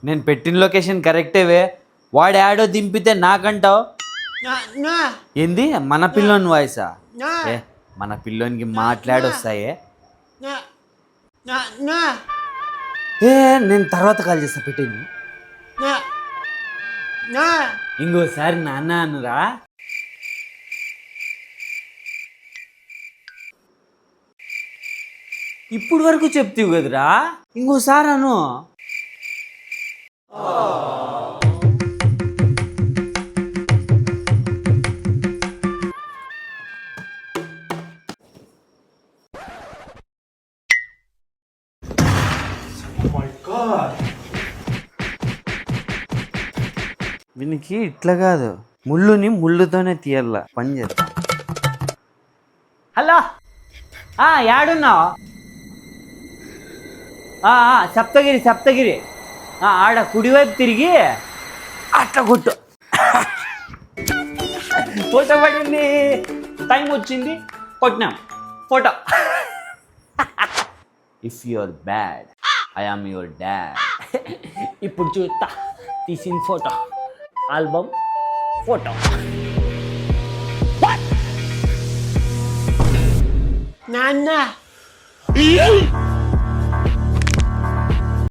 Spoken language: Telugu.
నేను పెట్టిన లొకేషన్ కరెక్టేవే. వాడు యాడో దింపితే నాకంటావు ఏంది? మన పిల్లోని వాయిసా? ఏ మన పిల్లోనికి మాట్లాడొస్తాయే. ఏ నేను తర్వాత కాల్ చేస్తా, పెట్టేది. ఇంకోసారి నాన్న అనురా. ఇప్పుడు వరకు చెప్తావు కదరా, ఇంకోసారి అను. వీనికి ఇట్లా కాదు, ముళ్ళుని ముళ్ళుతోనే తీయాల. పని చేస్తా. హలో, యాడున్నావు? సప్తగిరి సప్తగిరి ఆడ కుడివైపు తిరిగి అట్లా కొట్టు. ఫోటో పడింది, టైం వచ్చింది, కొట్టినాం photo. If you're bad I am your dad. ఇప్పుడు చూస్తా తీసిన ఫోటో, ఆల్బమ్ ఫోటో. నాన్న